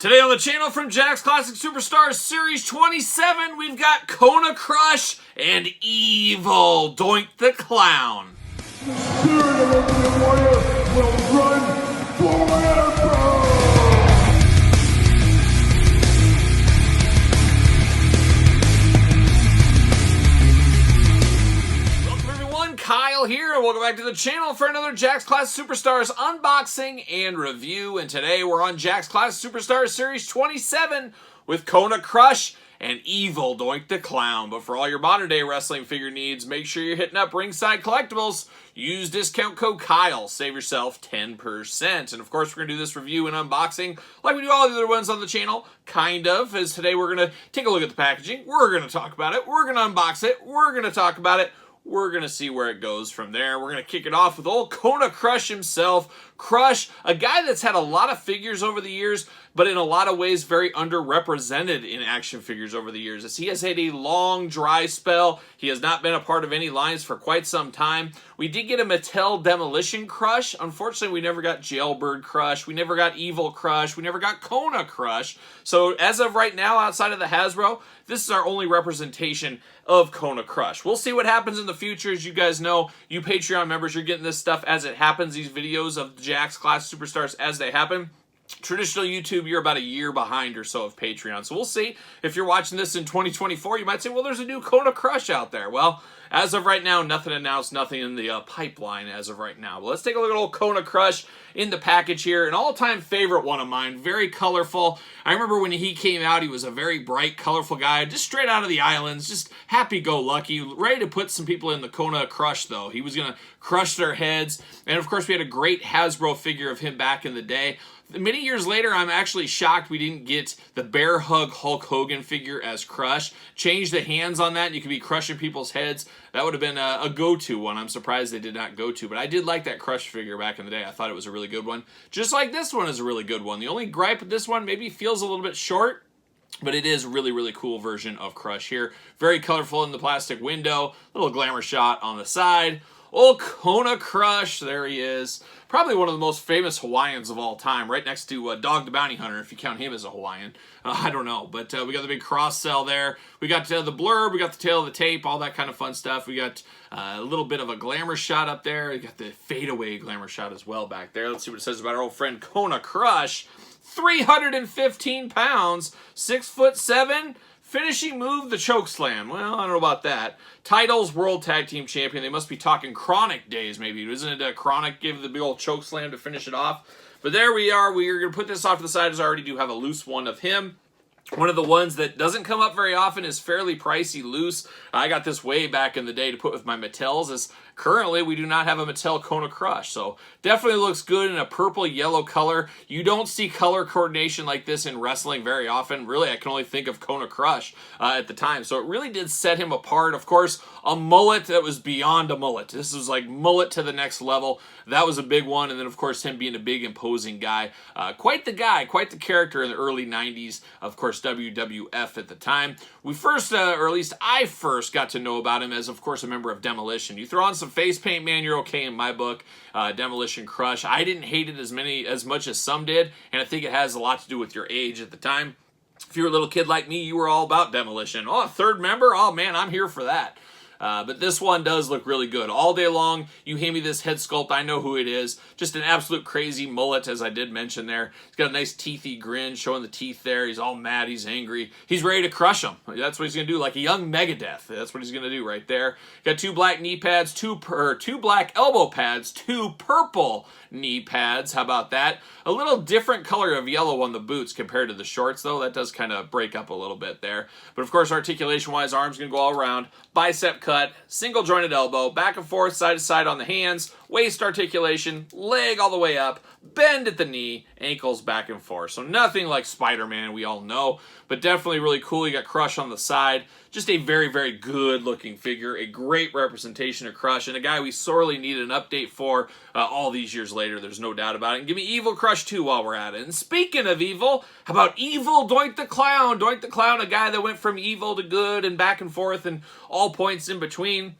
Today on the channel from Jack's Classic Superstars Series 27, we've got Kona Crush and Evil Doink the Clown. The spirit of Ultimate Warrior will run forever! Welcome everyone, Kyle here, and welcome back to the channel for another Jack's Classic Superstars unboxing and review. And today we're on Jack's Classic Superstars Series 27 with Kona Crush and Evil Doink the Clown. But for all your modern day wrestling figure needs, make sure you're hitting up Ringside Collectibles. Use discount code Kyle. Save yourself 10%. And of course, we're going to do this review and unboxing like we do all the other ones on the channel. Kind of, as today we're going to take a look at the packaging. We're going to talk about it. We're going to unbox it. We're going to talk about it. We're going to see where it goes from there. We're going to kick it off with old Kona Crush himself. Crush, a guy that's had a lot of figures over the years, but in a lot of ways very underrepresented in action figures over the years, as he has had a long dry spell. He has not been a part of any lines for quite some time. We did get a Mattel Demolition Crush. Unfortunately, we never got Jailbird Crush. We never got Evil Crush. We never got Kona Crush. So as of right now, outside of the Hasbro, this is our only representation of Kona Crush. We'll see what happens in the future. As you guys know, you Patreon members, you're getting this stuff as it happens, these videos of Jack's Classic Superstars as they happen. Traditional YouTube, you're about a year behind or so of Patreon. So we'll see. If you're watching this in 2024, you might say, well, there's a new Kona Crush out there. Well, as of right now, nothing announced, nothing in the pipeline as of right now. But let's take a look at old Kona Crush in the package here. An all-time favorite one of mine. Very colorful. I remember when he came out, he was a very bright, colorful guy. Just straight out of the islands. Just happy-go-lucky. Ready to put some people in the Kona Crush, though. He was going to crush their heads. And, of course, we had a great Hasbro figure of him back in the day. Many years later, I'm actually shocked we didn't get the Bear Hug Hulk Hogan figure as Crush. Change the hands on that, and you could be crushing people's heads. That would have been a go-to one. I'm surprised they did not go to, but I did like that Crush figure back in the day. I thought it was a really good one. Just like this one is a really good one. The only gripe with this one maybe feels a little bit short, but it is a really, really cool version of Crush here. Very colorful in the plastic window. Little glamour shot on the side. Old Kona Crush, there he is. Probably one of the most famous Hawaiians of all time, right next to Dog the Bounty Hunter, if you count him as a Hawaiian. I don't know, but we got the big cross cell there. We got the blurb, we got the tail of the tape, all that kind of fun stuff. We got a little bit of a glamour shot up there. We got the fadeaway glamour shot as well back there. Let's see what it says about our old friend Kona Crush. 315 pounds, 6'7". Finishing move, the choke slam. Well, I don't know about that. Titles, World Tag Team Champion. They must be talking Chronic days, maybe. Isn't it Chronic give the big old choke slam to finish it off? But there we are. We are going to put this off to the side, as I already do have a loose one of him. One of the ones that doesn't come up very often, is fairly pricey loose. I got this way back in the day to put with my Mattels. As currently, we do not have a Mattel Kona Crush, so definitely looks good in a purple-yellow color. You don't see color coordination like this in wrestling very often. Really, I can only think of Kona Crush at the time, so it really did set him apart. Of course, a mullet that was beyond a mullet. This was like mullet to the next level. That was a big one, and then, of course, him being a big, imposing guy. Quite the guy, quite the character in the early 90s, of course, WWF at the time. We first, or at least I first, got to know about him as, of course, a member of Demolition. You throw on some face paint, man, you're okay in my book. Demolition Crush. I didn't hate it as much as some did, and I think it has a lot to do with your age at the time. If you were a little kid like me, you were all about Demolition. Oh, a third member? Oh, man, I'm here for that. But this one does look really good. All day long, you hand me this head sculpt, I know who it is. Just an absolute crazy mullet, as I did mention there. He's got a nice teethy grin, showing the teeth there. He's all mad, he's angry. He's ready to crush them. That's what he's going to do, like a young Megadeth. That's what he's going to do right there. Got two black knee pads, two black elbow pads, two purple knee pads. How about that? A little different color of yellow on the boots compared to the shorts, though. That does kind of break up a little bit there. But, of course, articulation-wise, arm's going to go all around. Bicep cut, single jointed elbow, back and forth, side to side on the hands, waist articulation, leg all the way up, bend at the knee, ankles back and forth. So nothing like Spider-Man, we all know, but definitely really cool. You got Crush on the side. Just a very, very good looking figure, a great representation of Crush, and a guy we sorely need an update for all these years later. There's no doubt about it. And give me Evil Crush too while we're at it. And speaking of evil, how about Evil Doink the Clown? Doink the Clown, a guy that went from evil to good and back and forth and all points in between.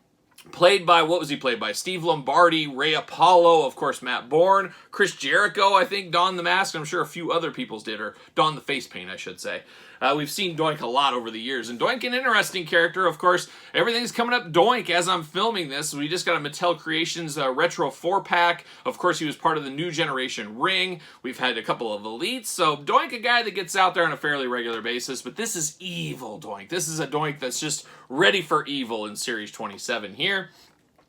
Played by, what was he played by? Steve Lombardi, Ray Apollo, of course, Matt Bourne, Chris Jericho, I think, donned the mask. I'm sure a few other people's did, or donned the face paint, I should say. We've seen Doink a lot over the years. And Doink, an interesting character, of course. Everything's coming up Doink as I'm filming this. We just got a Mattel Creations Retro 4-pack. Of course, he was part of the New Generation Ring. We've had a couple of Elites. So Doink, a guy that gets out there on a fairly regular basis. But this is evil Doink. This is a Doink that's just ready for evil in Series 27 here.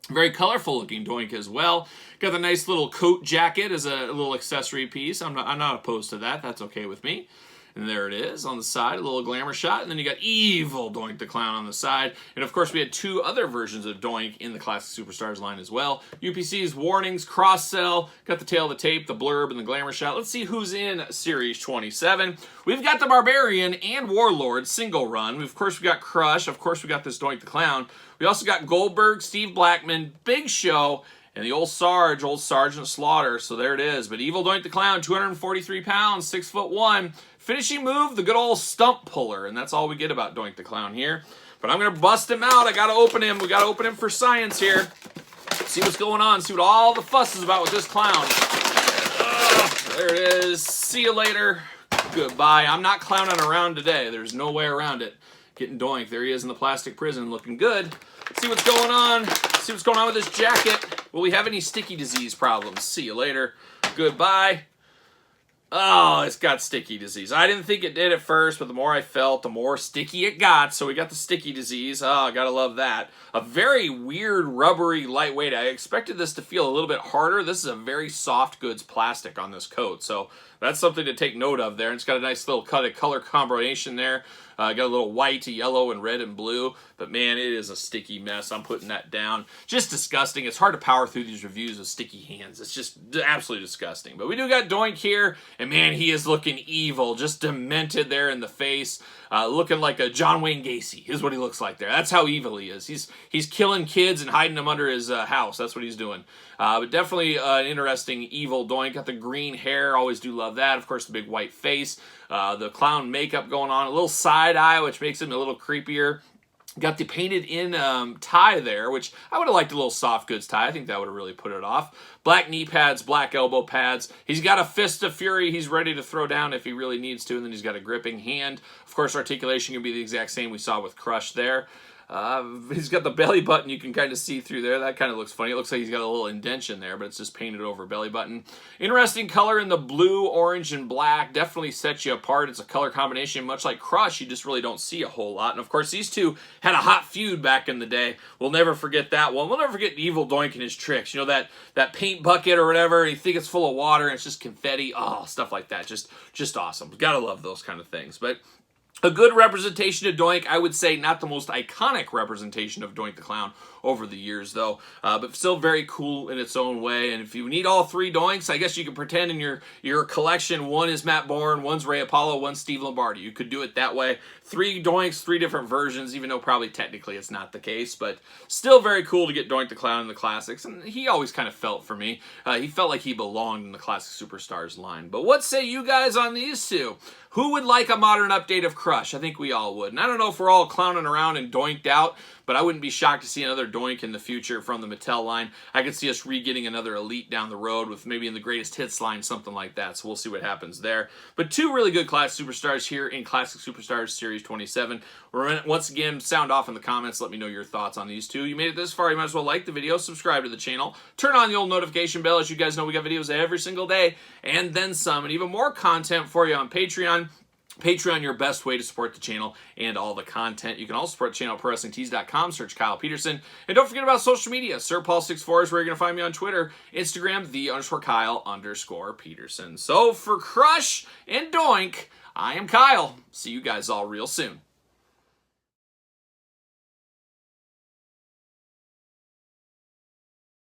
Very colorful looking Doink as well. Got the nice little coat jacket as a little accessory piece. I'm not opposed to that. That's okay with me. And there it is on the side, a little glamour shot. And then you got evil Doink the Clown on the side. And of course, we had two other versions of Doink in the Classic Superstars line as well. UPC's warnings, cross-sell, got the tail of the tape, the blurb, and the glamour shot. Let's see who's in Series 27. We've got the Barbarian and Warlord single run. Of course, we got Crush. Of course, we got this Doink the Clown. We also got Goldberg, Steve Blackman, Big Show, and the old Sarge, old Sergeant Slaughter. So there it is. But evil Doink the Clown, 243 pounds, 6'1". Finishing move, the good old stump puller. And that's all we get about Doink the Clown here. But I'm going to bust him out. I got to open him. We got to open him for science here. See what's going on. See what all the fuss is about with this clown. There it is. See you later. Goodbye. I'm not clowning around today. There's no way around it. Getting Doink. There he is in the plastic prison looking good. See what's going on. See what's going on with this jacket. Will we have any sticky disease problems? See you later. Goodbye. Oh, it's got sticky disease. I didn't think it did at first, but the more I felt, the more sticky it got. So we got the sticky disease. Oh, I gotta love that. A very weird, rubbery, lightweight. I expected this to feel a little bit harder. This is a very soft goods plastic on this coat. So that's something to take note of there. And it's got a nice little color combination there. Got a little white, yellow, and red and blue. But man, it is a sticky mess. I'm putting that down. Just disgusting. It's hard to power through these reviews with sticky hands. It's just absolutely disgusting. But we do got Doink here. And man, he is looking evil. Just demented there in the face. Looking like a John Wayne Gacy is what he looks like there. That's how evil he is. He's killing kids and hiding them under his house. That's what he's doing. But definitely an interesting evil Doink. Got the green hair. Always do love that. Of course, the big white face. The clown makeup going on. A little side eye, which makes him a little creepier. Got the painted in tie there, which I would have liked a little soft goods tie. I think that would have really put it off. Black knee pads, black elbow pads. He's got a fist of fury. He's ready to throw down if he really needs to. And then he's got a gripping hand. Of course, articulation can be the exact same we saw with Crush there. He's got the belly button you can kind of see through there. That kind of looks funny. It looks like he's got a little indentation there, but it's just painted over belly button. Interesting color in the blue, orange, and black. Definitely sets you apart. It's a color combination much like Crush. You just really don't see a whole lot. And of course, these two had a hot feud back in the day. We'll never forget that one. We'll never forget Evil Doink and his tricks. You know, that paint bucket or whatever, and you think it's full of water and it's just confetti. Oh, stuff like that. Just awesome. Gotta love those kind of things. But a good representation of Doink. I would say not the most iconic representation of Doink the Clown over the years, though, but still very cool in its own way. And if you need all three Doinks, I guess you can pretend in your collection, one is Matt Bourne, one's Ray Apollo, one's Steve Lombardi. You could do it that way. 3 Doinks, 3 different versions, even though probably technically it's not the case, but still very cool to get Doink the Clown in the classics. And he always kind of felt for me. He felt like he belonged in the Classic Superstars line. But what say you guys on these two? Who would like a modern update of Crush? I think we all would. And I don't know if we're all clowning around and doinked out, but I wouldn't be shocked to see another Doink in the future from the Mattel line. I could see us re-getting another Elite down the road with maybe in the Greatest Hits line, something like that. So we'll see what happens there. But 2 really good Classic Superstars here in Classic Superstars Series 27. Once again, sound off in the comments. Let me know your thoughts on these 2. You made it this far, you might as well like the video, subscribe to the channel, turn on the old notification bell. As you guys know, we got videos every single day, and then some, and even more content for you on Patreon. Patreon, your best way to support the channel and all the content. You can also support the channel at ProWrestlingTees.com. Search Kyle Peterson. And don't forget about social media. SirPaul64 is where you're going to find me on Twitter, Instagram, _Kyle_Peterson. So for Crush and Doink, I am Kyle. See you guys all real soon.